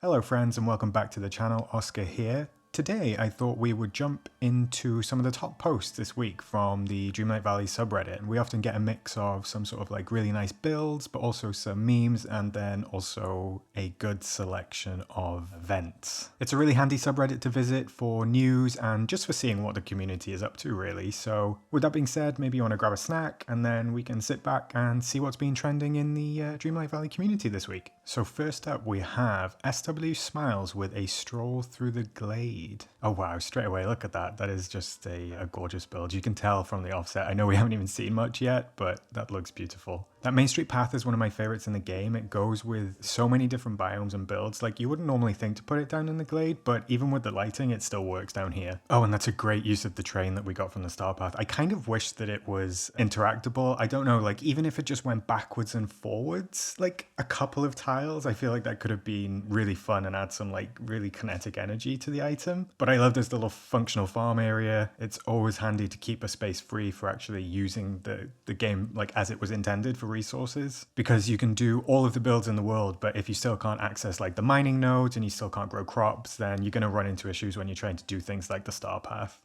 Hello friends and welcome back to the channel, Oscar here. Today I thought we would jump into some of the top posts this week from the Dreamlight Valley subreddit. And we often get a mix of some sort of like really nice builds, but also some memes and then also a good selection of events. It's a really handy subreddit to visit for news and just for seeing what the community is up to really. So with that being said, maybe you want to grab a snack and then we can sit back and see what's been trending in the Dreamlight Valley community this week. So first up we have SW Smiles with a stroll through the Glade. Oh wow, straight away, look at that. That is just a gorgeous build. You can tell from the offset. I know we haven't even seen much yet, but that looks beautiful. That Main Street path is one of my favorites in the game. It goes with so many different biomes and builds. Like you wouldn't normally think to put it down in the Glade, but even with the lighting, it still works down here. Oh, and that's a great use of the train that we got from the star path. I kind of wish that it was interactable. I don't know, like even if it just went backwards and forwards, like a couple of tiles, I feel like that could have been really fun and add some like really kinetic energy to the item. But I love this little functional farm area. It's always handy to keep a space free for actually using the game like as it was intended for resources, because you can do all of the builds in the world, but if you still can't access like the mining nodes and you still can't grow crops, then you're going to run into issues when you're trying to do things like the star path.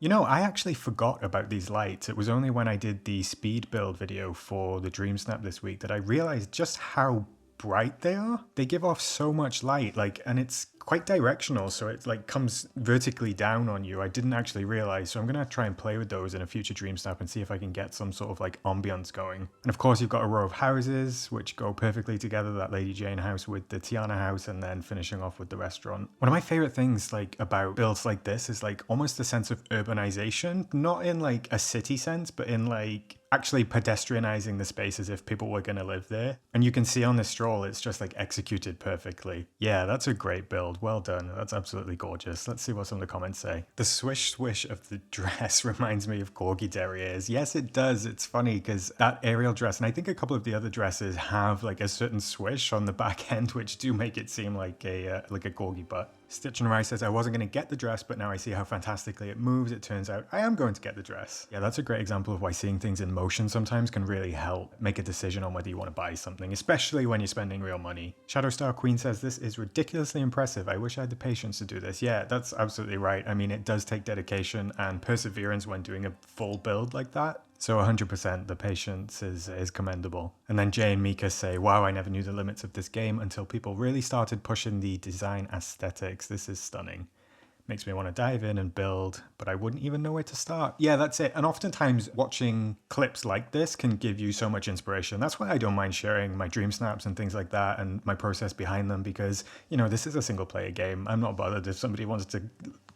You know, I actually forgot about these lights. It was only when I did the speed build video for the Dream Snap this week that I realized just how bright they are. They give off so much light, like, and it's quite directional, so it like comes vertically down on you. I didn't actually realize, so I'm gonna try and play with those in a future Dream Snap and see if I can get some sort of like ambience going. And of course you've got a row of houses which go perfectly together, that Lady Jane house with the Tiana house and then finishing off with the restaurant. One of my favorite things like about builds like this is like almost a sense of urbanization, not in like a city sense, but in like actually pedestrianizing the space as if people were going to live there. And you can see on this stroll, it's just like executed perfectly. Yeah, that's a great build. Well done. That's absolutely gorgeous. Let's see what some of the comments say. The swish swish of the dress reminds me of Corgi Derrieres. Yes, it does. It's funny because that Ariel dress, and I think a couple of the other dresses have like a certain swish on the back end, which do make it seem like a Corgi butt. Stitch and Rice says, I wasn't going to get the dress, but now I see how fantastically it moves. It turns out I am going to get the dress. Yeah, that's a great example of why seeing things in motion sometimes can really help make a decision on whether you want to buy something, especially when you're spending real money. Shadowstar Queen says, this is ridiculously impressive. I wish I had the patience to do this. Yeah, that's absolutely right. I mean, it does take dedication and perseverance when doing a full build like that. So 100% the patience is commendable. And then Jay and Mika say, wow, I never knew the limits of this game until people really started pushing the design aesthetics. This is stunning. Makes me want to dive in and build, but I wouldn't even know where to start. Yeah, that's it. And oftentimes watching clips like this can give you so much inspiration. That's why I don't mind sharing my dream snaps and things like that and my process behind them, because, you know, this is a single player game. I'm not bothered if somebody wants to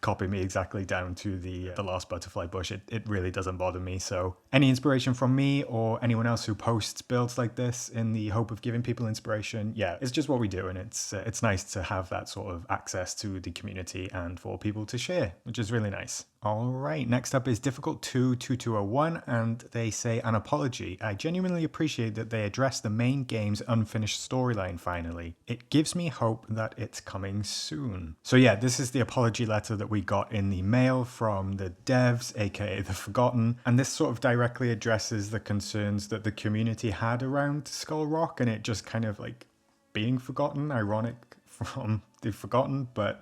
copy me exactly down to the last butterfly bush. It really doesn't bother me. So any inspiration from me or anyone else who posts builds like this in the hope of giving people inspiration, yeah, it's just what we do. And it's nice to have that sort of access to the community and for people to share, which is really nice. All right, next up is Difficult 2201, and they say, an apology. I genuinely appreciate that they address the main game's unfinished storyline finally. It gives me hope that it's coming soon. So yeah, this is the apology letter that we got in the mail from the devs, aka the Forgotten, and this sort of directly addresses the concerns that the community had around Skull Rock and it just kind of like being forgotten, ironic from the Forgotten, but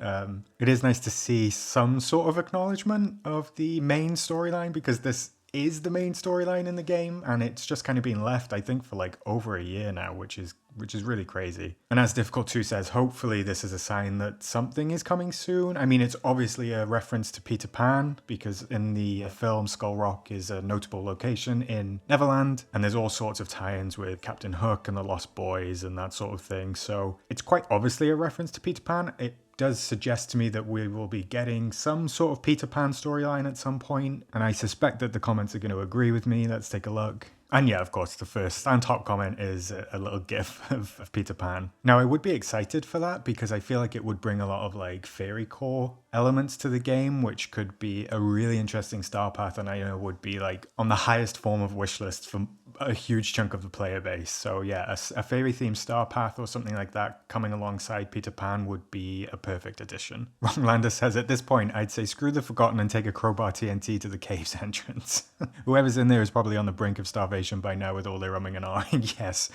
it is nice to see some sort of acknowledgement of the main storyline, because this is the main storyline in the game and it's just kind of been left, I think, for like over a year now, which is really crazy. And as Difficult 2 says, hopefully this is a sign that something is coming soon. I mean, it's obviously a reference to Peter Pan, because in the film Skull Rock is a notable location in Neverland, and there's all sorts of tie-ins with Captain Hook and the Lost Boys and that sort of thing. So it's quite obviously a reference to Peter Pan. It does suggest to me that we will be getting some sort of Peter Pan storyline at some point, and I suspect that the comments are going to agree with me. Let's take a look. And yeah, of course, the first and top comment is a little gif of Peter Pan. Now, I would be excited for that because I feel like it would bring a lot of like fairy core elements to the game, which could be a really interesting star path, and I know would be like on the highest form of wish list for a huge chunk of the player base. So yeah, a fairy themed star path or something like that coming alongside Peter Pan would be a perfect addition. Wronglander says, at this point, I'd say screw the Forgotten and take a crowbar TNT to the cave's entrance. Whoever's in there is probably on the brink of starvation by now with all their umming and ahhing. Yes.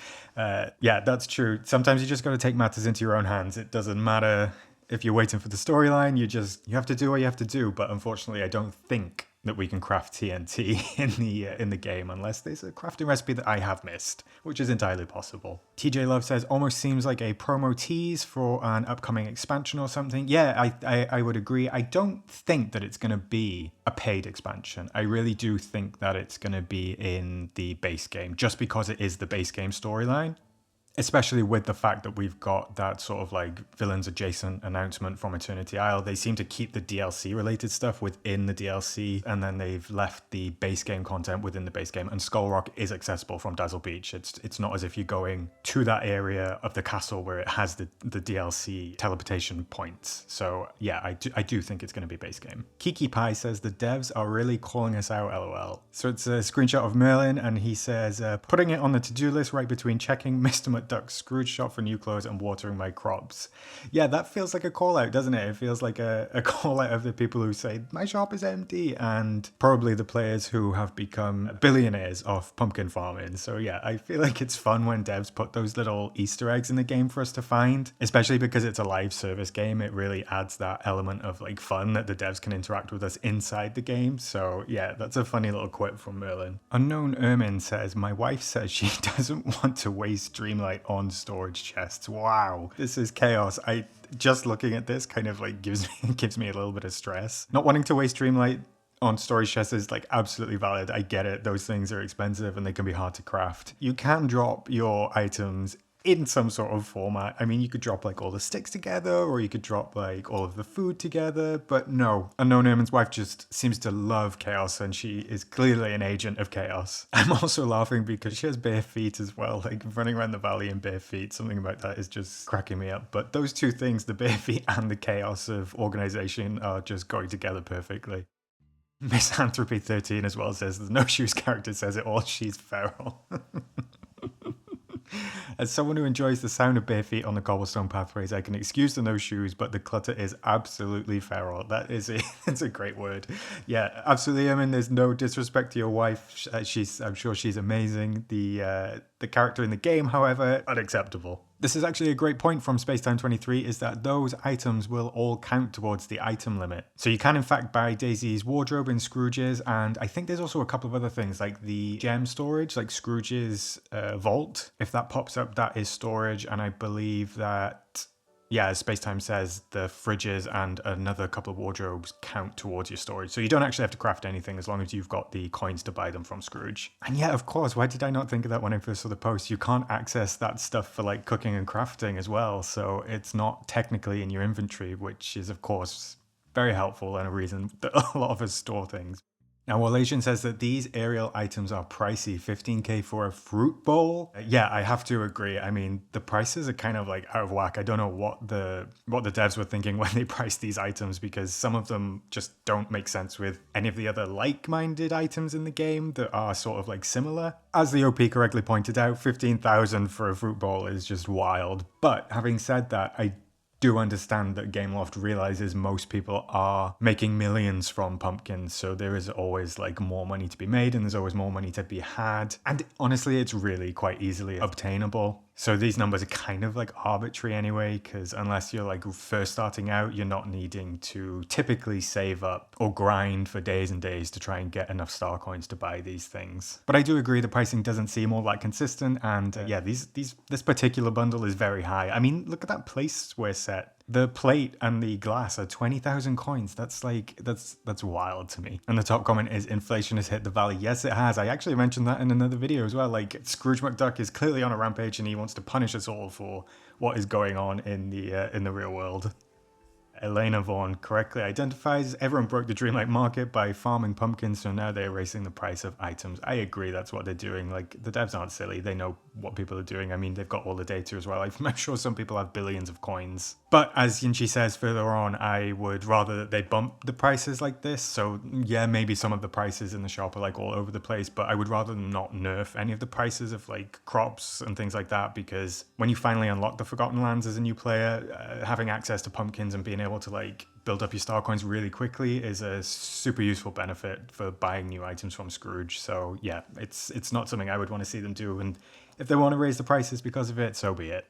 Yeah, that's true. Sometimes you just got to take matters into your own hands. It doesn't matter if you're waiting for the storyline, you have to do what you have to do. But unfortunately, I don't think that we can craft TNT in the game unless there's a crafting recipe that I have missed, which is entirely possible. TJ Love says, almost seems like a promo tease for an upcoming expansion or something. Yeah, I would agree. I don't think that it's going to be a paid expansion. I really do think that it's going to be in the base game, just because it is the base game storyline. Especially with the fact that we've got that sort of like villains adjacent announcement from Eternity Isle. They seem to keep the DLC related stuff within the DLC, and then they've left the base game content within the base game. And Skull Rock is accessible from Dazzle Beach. It's not as if you're going to that area of the castle where it has the DLC teleportation points. So yeah, I do think it's going to be base game. Kiki Pie says the devs are really calling us out, lol. So it's a screenshot of Merlin, and he says, putting it on the to-do list right between checking Mr. McDuck's Scrooge shop for new clothes and watering my crops. Yeah, that feels like a call out, doesn't it? It feels like a call out of the people who say, my shop is empty, and probably the players who have become billionaires off pumpkin farming. So yeah, I feel like it's fun when devs put those little Easter eggs in the game for us to find, especially because it's a live service game. It really adds that element of like fun that the devs can interact with us inside the game. So yeah, that's a funny little quip from Merlin. Unknown Ermin says, my wife says she doesn't want to waste Dreamlight on storage chests. Wow, this is chaos. I just looking at this kind of like gives me a little bit of stress. Not wanting to waste Dreamlight on storage chests is like absolutely valid. I get it. Those things are expensive and they can be hard to craft. You can drop your items in some sort of format. I mean, you could drop like all the sticks together, or you could drop like all of the food together, but no. Unknown Ermin's wife just seems to love chaos, and she is clearly an agent of chaos. I'm also laughing because she has bare feet as well, like running around the valley in bare feet. Something about that is just cracking me up. But those two things, the bare feet and the chaos of organization, are just going together perfectly. Misanthropy 13 as well says, the No Shoes character says it all, she's feral. As someone who enjoys the sound of bare feet on the cobblestone pathways, I can excuse the no shoes, but the clutter is absolutely feral. That is it's a great word. Yeah, absolutely. I mean, there's no disrespect to your wife. I'm sure she's amazing. The character in the game, however, unacceptable. This is actually a great point from Spacetime23, is that those items will all count towards the item limit. So you can in fact buy Daisy's wardrobe in Scrooge's, and I think there's also a couple of other things like the gem storage, like Scrooge's vault. If that pops up, that is storage, and I believe that, yeah, as Spacetime says, the fridges and another couple of wardrobes count towards your storage. So you don't actually have to craft anything as long as you've got the coins to buy them from Scrooge. And yeah, of course, why did I not think of that when I first saw the post? You can't access that stuff for like cooking and crafting as well. So it's not technically in your inventory, which is of course very helpful and a reason that a lot of us store things. Now, Wallasian says that these Ariel items are pricey, 15k for a fruit bowl. Yeah, I have to agree. I mean, the prices are kind of like out of whack. I don't know what the devs were thinking when they priced these items, because some of them just don't make sense with any of the other like-minded items in the game that are sort of like similar. As the OP correctly pointed out, 15,000 for a fruit bowl is just wild. But having said that, I do understand that GameLoft realizes most people are making millions from pumpkins, so there is always like more money to be made, and there's always more money to be had. And honestly, it's really quite easily obtainable. So these numbers are kind of like arbitrary anyway, because unless you're like first starting out, you're not needing to typically save up or grind for days and days to try and get enough star coins to buy these things. But I do agree the pricing doesn't seem all that consistent, and yeah, this particular bundle is very high. I mean, look at that placeware set. The plate and the glass are 20,000 coins. That's wild to me. And the top comment is, inflation has hit the valley. Yes, it has. I actually mentioned that in another video as well. Like, Scrooge McDuck is clearly on a rampage and he wants to punish us all for what is going on in the real world. Elena Vaughan correctly identifies everyone broke the Dreamlight market by farming pumpkins, so now they're raising the price of items. I agree, that's what they're doing. Like, the devs aren't silly, they know what people are doing. I mean, they've got all the data as well. I'm sure some people have billions of coins. But as Yinchi says further on, I would rather that they bump the prices like this. So yeah, maybe some of the prices in the shop are like all over the place, but I would rather them not nerf any of the prices of like crops and things like that, because when you finally unlock the Forgotten Lands as a new player, having access to pumpkins and being able to like build up your star coins really quickly is a super useful benefit for buying new items from Scrooge. So yeah, it's not something I would want to see them do, and if they want to raise the prices because of it, so be it.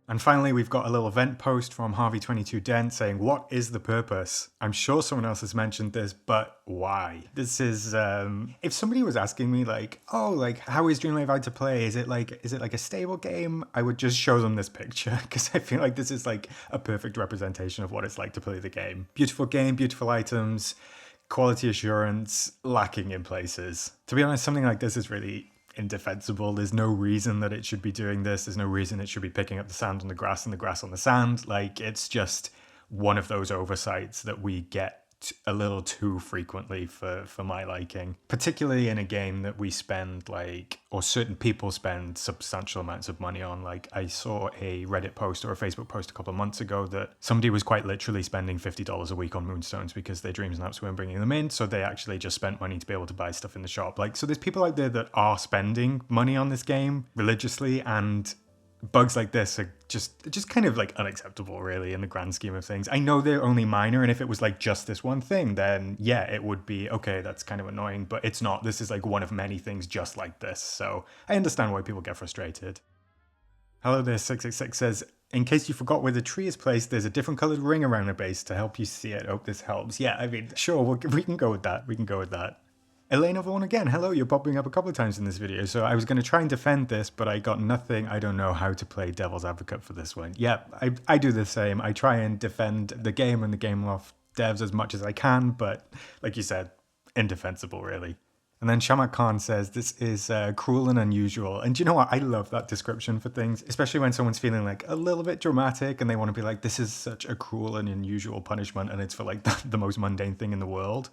And finally, we've got a little event post from Harvey22Dent saying, what is the purpose? I'm sure someone else has mentioned this, but why? This is, if somebody was asking me like, oh, like, how is Dreamlight Valley to play? Is it like a stable game? I would just show them this picture, because I feel like this is like a perfect representation of what it's like to play the game. Beautiful game, beautiful items, quality assurance, lacking in places. To be honest, something like this is really indefensible. There's no reason that it should be doing this. There's no reason it should be picking up the sand on the grass and the grass on the sand. Like, it's just one of those oversights that we get a little too frequently for my liking, particularly in a game that we spend like, or certain people spend substantial amounts of money on. Like, I saw a Reddit post or a Facebook post a couple of months ago that somebody was quite literally spending $50 a week on moonstones because their dream snaps weren't bringing them in, so they actually just spent money to be able to buy stuff in the shop. Like, so there's people out there that are spending money on this game religiously, and bugs like this are just kind of like unacceptable, really, in the grand scheme of things. I know they're only minor, and if it was like just this one thing, then yeah, it would be okay, that's kind of annoying, but it's not. This is like one of many things just like this, so I understand why people get frustrated. Hello there, 666 says, in case you forgot where the tree is placed, there's a different colored ring around the base to help you see it. Hope this helps. Yeah, I mean, sure, we can go with that. We can go with that. Elena Vaughan again, hello, you're popping up a couple of times in this video, so I was going to try and defend this, but I got nothing. I don't know how to play devil's advocate for this one. Yeah, I do the same. I try and defend the game and the GameLoft devs as much as I can, but like you said, indefensible, really. And then Shamak Khan says, this is cruel and unusual. And do you know what? I love that description for things, especially when someone's feeling like a little bit dramatic and they want to be like, this is such a cruel and unusual punishment, and it's for like the most mundane thing in the world.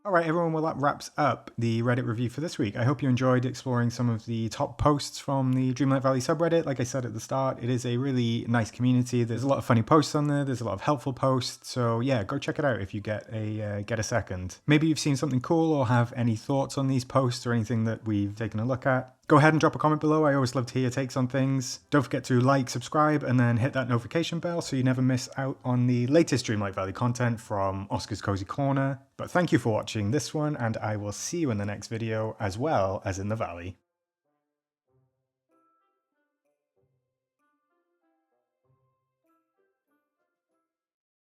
Alright everyone, well that wraps up the Reddit review for this week. I hope you enjoyed exploring some of the top posts from the Dreamlight Valley subreddit. Like I said at the start, it is a really nice community. There's a lot of funny posts on there, there's a lot of helpful posts, so yeah, go check it out if you get a second. Maybe you've seen something cool or have any thoughts on these posts or anything that we've taken a look at. Go ahead and drop a comment below. I always love to hear your takes on things. Don't forget to like, subscribe, and then hit that notification bell so you never miss out on the latest Dreamlight Valley content from Oscar's Cozy Corner. But thank you for watching this one, and I will see you in the next video, as well as in the valley.